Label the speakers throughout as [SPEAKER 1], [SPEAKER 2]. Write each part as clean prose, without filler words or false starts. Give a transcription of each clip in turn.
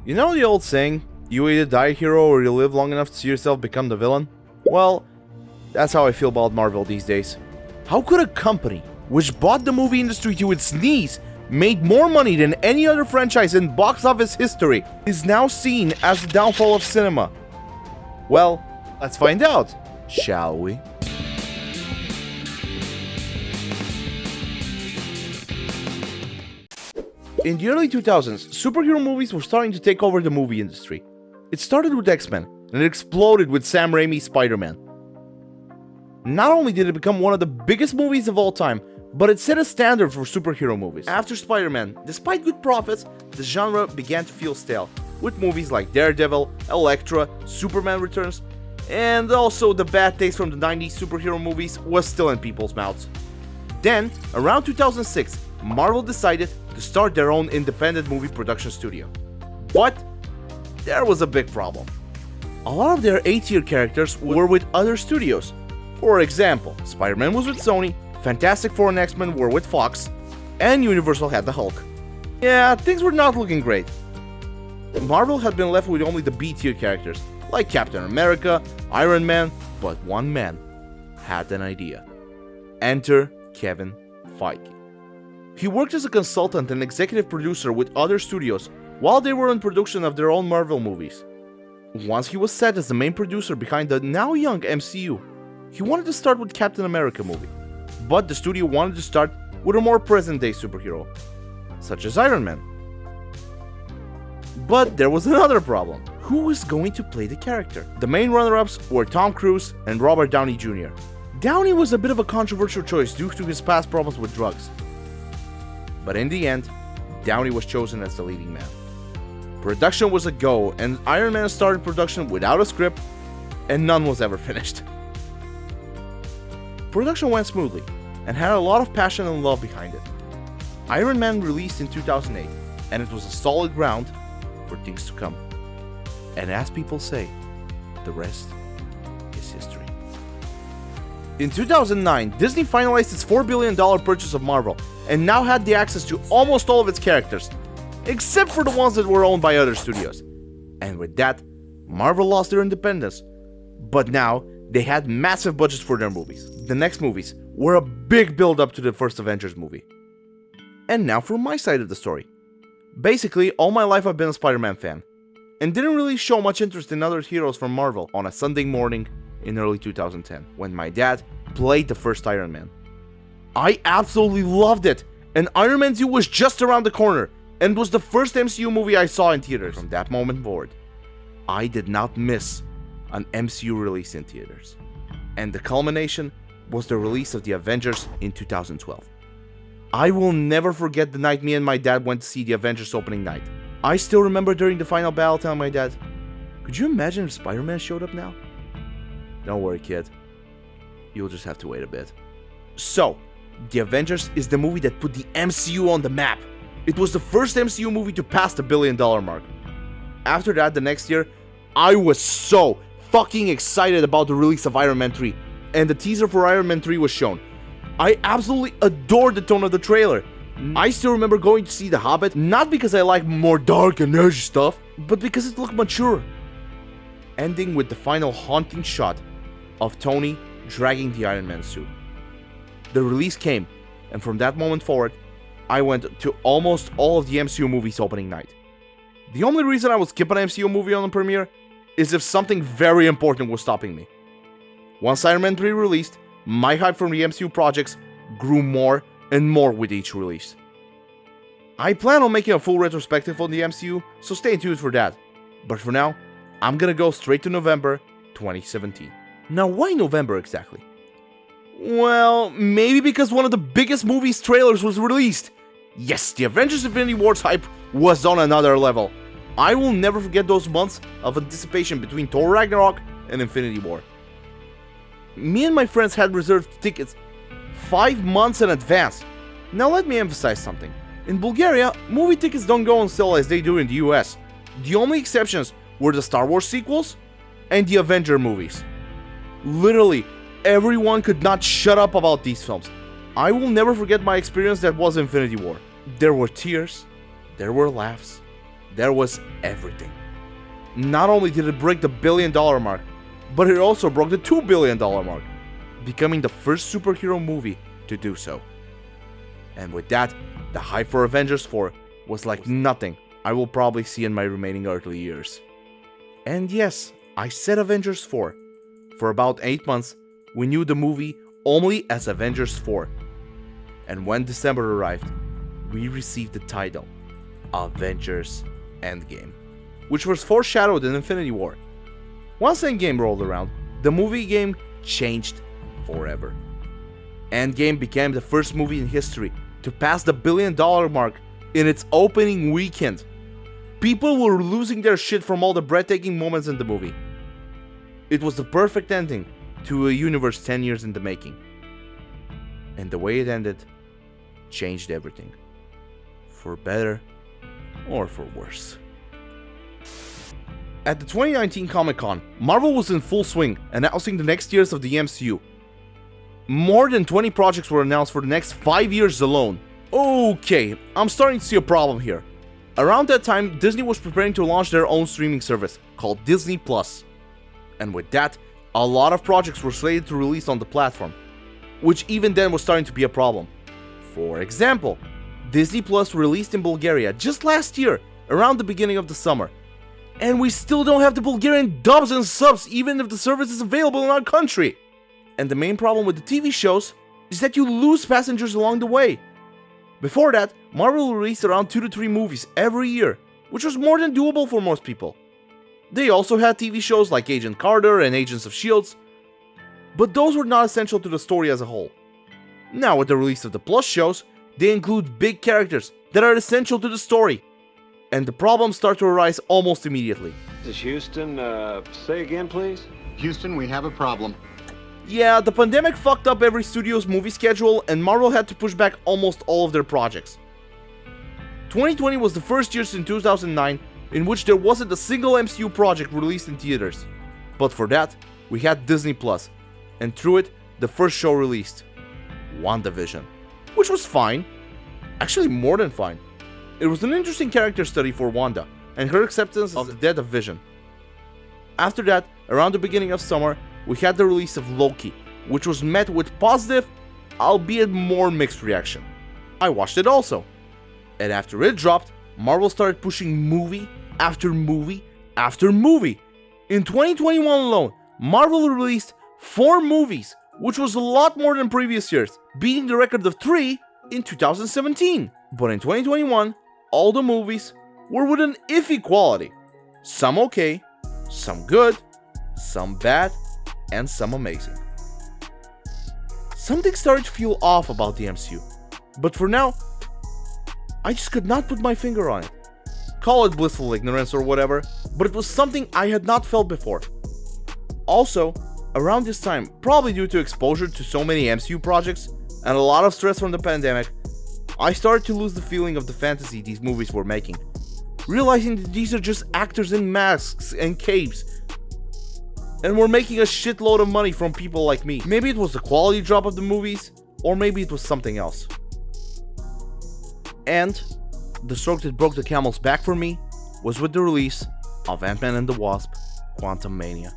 [SPEAKER 1] You know the old saying, you either die a hero or you live long enough to see yourself become the villain? Well, that's how I feel about Marvel these days. How could a company which brought the movie industry to its knees, made more money than any other franchise in box office history, is now seen as the downfall of cinema? Well, let's find out, shall we? In the early 2000s, superhero movies were starting to take over the movie industry. It started with X-Men, and it exploded with Sam Raimi's Spider-Man. Not only did it become one of the biggest movies of all time, but it set a standard for superhero movies. After Spider-Man, despite good profits, the genre began to feel stale, with movies like Daredevil, Elektra, Superman Returns, and also the bad taste from the 90s superhero movies was still in people's mouths. Then, around 2006, Marvel decided to start their own independent movie production studio. But there was a big problem. A lot of their A-tier characters were with other studios. For example, Spider-Man was with Sony, Fantastic Four and X-Men were with Fox, and Universal had the Hulk. Yeah, things were not looking great. Marvel had been left with only the B-tier characters, like Captain America, Iron Man, but one man had an idea. Enter Kevin Feige. He worked as a consultant and executive producer with other studios while they were in production of their own Marvel movies. Once he was set as the main producer behind the now young MCU, he wanted to start with Captain America movie, but the studio wanted to start with a more present-day superhero, such as Iron Man. But there was another problem. Who was going to play the character? The main runner-ups were Tom Cruise and Robert Downey Jr. Downey was a bit of a controversial choice due to his past problems with drugs. But in the end, Downey was chosen as the leading man. Production was a go, and Iron Man started production without a script, and none was ever finished. Production went smoothly, and had a lot of passion and love behind it. Iron Man released in 2008, and it was a solid ground for things to come. And as people say, the rest is history. In 2009, Disney finalized its $4 billion purchase of Marvel, and now had the access to almost all of its characters, except for the ones that were owned by other studios. And with that, Marvel lost their independence. But now, they had massive budgets for their movies. The next movies were a big build-up to the first Avengers movie. And now for my side of the story. Basically, all my life I've been a Spider-Man fan, and didn't really show much interest in other heroes from Marvel on a Sunday morning in early 2010, when my dad played the first Iron Man. I absolutely loved it, and Iron Man 2 was just around the corner, and was the first MCU movie I saw in theaters. From that moment forward, I did not miss an MCU release in theaters. And the culmination was the release of the Avengers in 2012. I will never forget the night me and my dad went to see the Avengers opening night. I still remember during the final battle telling my dad, "Could you imagine if Spider-Man showed up now?" "Don't worry, kid. You'll just have to wait a bit." So, The Avengers is the movie that put the MCU on the map. It was the first MCU movie to pass the $1 billion mark. After that, the next year, I was so fucking excited about the release of Iron Man 3, and the teaser for Iron Man 3 was shown. I absolutely adored the tone of the trailer. I still remember going to see The Hobbit, not because I like more dark and edgy stuff, but because it looked mature. Ending with the final haunting shot of Tony dragging the Iron Man suit. The release came, and from that moment forward, I went to almost all of the MCU movies opening night. The only reason I would skip an MCU movie on the premiere is if something very important was stopping me. Once Iron Man 3 released, my hype from the MCU projects grew more and more with each release. I plan on making a full retrospective on the MCU, so stay tuned for that. But for now, I'm gonna go straight to November 2017. Now, why November exactly? Well, maybe because one of the biggest movies trailers was released. Yes, the Avengers Infinity War's hype was on another level. I will never forget those months of anticipation between Thor Ragnarok and Infinity War. Me and my friends had reserved tickets 5 months in advance. Now let me emphasize something. In Bulgaria, movie tickets don't go on sale as they do in the US. The only exceptions were the Star Wars sequels and the Avenger movies. Literally, everyone could not shut up about these films. I will never forget my experience that was Infinity War. There were tears, there were laughs, there was everything. Not only did it break the $1 billion mark, but it also broke the $2 billion mark, becoming the first superhero movie to do so. And with that, the hype for Avengers 4 was like nothing I will probably see in my remaining earthly years. And yes, I said Avengers 4. For about 8 months, we knew the movie only as Avengers 4. And when December arrived, we received the title, Avengers Endgame, which was foreshadowed in Infinity War. Once Endgame rolled around, the movie game changed forever. Endgame became the first movie in history to pass the $1 billion mark in its opening weekend. People were losing their shit from all the breathtaking moments in the movie. It was the perfect ending to a universe 10 years in the making. And the way it ended changed everything. For better or for worse. At the 2019 Comic-Con, Marvel was in full swing, announcing the next years of the MCU. More than 20 projects were announced for the next 5 years alone. Okay, I'm starting to see a problem here. Around that time, Disney was preparing to launch their own streaming service, called Disney+. And with that, a lot of projects were slated to release on the platform, which even then was starting to be a problem. For example, Disney Plus released in Bulgaria just last year, around the beginning of the summer. And we still don't have the Bulgarian dubs and subs even if the service is available in our country. And the main problem with the TV shows is that you lose passengers along the way. Before that, Marvel released around 2 to 3 movies every year, which was more than doable for most people. They also had TV shows like Agent Carter and Agents of S.H.I.E.L.D., but those were not essential to the story as a whole. Now with the release of the Plus shows, they include big characters that are essential to the story. And the problems start to arise almost immediately.
[SPEAKER 2] This is Houston. Say again, please.
[SPEAKER 3] Houston, we have a problem.
[SPEAKER 1] Yeah, the pandemic fucked up every studio's movie schedule and Marvel had to push back almost all of their projects. 2020 was the first year since 2009 in which there wasn't a single MCU project released in theaters. But for that, we had Disney Plus, and through it, the first show released, WandaVision, which was fine. Actually, more than fine. It was an interesting character study for Wanda, and her acceptance of the death of Vision. After that, around the beginning of summer, we had the release of Loki, which was met with positive, albeit more mixed reaction. I watched it also. And after it dropped, Marvel started pushing movie after movie after movie. In 2021 alone, Marvel released 4 movies, which was a lot more than previous years, beating the record of 3 in 2017. But in 2021, all the movies were with an iffy quality. Some okay, some good, some bad, and some amazing. Something started to feel off about the MCU, but for now, I just could not put my finger on it. Call it blissful ignorance or whatever, but it was something I had not felt before. Also, around this time, probably due to exposure to so many MCU projects and a lot of stress from the pandemic, I started to lose the feeling of the fantasy these movies were making, realizing that these are just actors in masks and capes, and were making a shitload of money from people like me. Maybe it was the quality drop of the movies, or maybe it was something else. And the stroke that broke the camel's back for me was with the release of Ant-Man and the Wasp: Quantumania.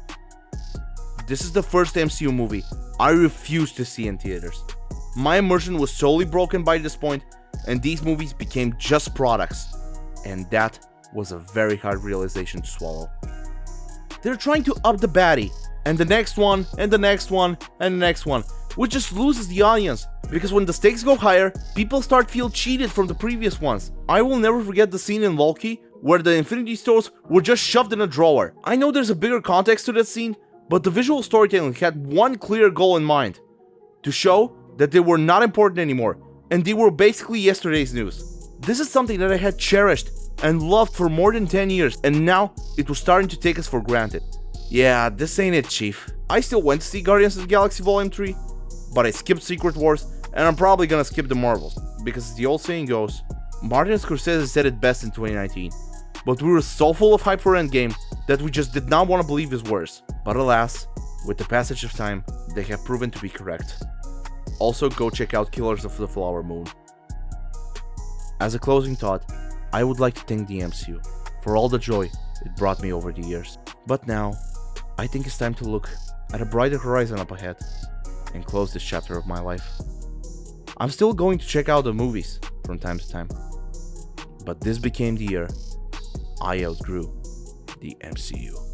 [SPEAKER 1] This is the first MCU movie I refused to see in theaters. My immersion was solely broken by this point, and these movies became just products, and that was a very hard realization to swallow. They're trying to up the baddie, and the next one, and the next one, and the next one, which just loses the audience, because when the stakes go higher, people start to feel cheated from the previous ones. I will never forget the scene in Loki, where the Infinity Stones were just shoved in a drawer. I know there's a bigger context to that scene, but the visual storytelling had one clear goal in mind: to show that they were not important anymore, and they were basically yesterday's news. This is something that I had cherished and loved for more than 10 years, and now it was starting to take us for granted. Yeah, this ain't it, Chief. I still went to see Guardians of the Galaxy Volume 3, but I skipped Secret Wars, and I'm probably gonna skip the Marvels, because as the old saying goes, Martin Scorsese said it best in 2019, but we were so full of hype for Endgame that we just did not want to believe his words. But alas, with the passage of time, they have proven to be correct. Also, go check out Killers of the Flower Moon. As a closing thought, I would like to thank the MCU for all the joy it brought me over the years. But now, I think it's time to look at a brighter horizon up ahead and close this chapter of my life. I'm still going to check out the movies from time to time, but this became the year I outgrew the MCU.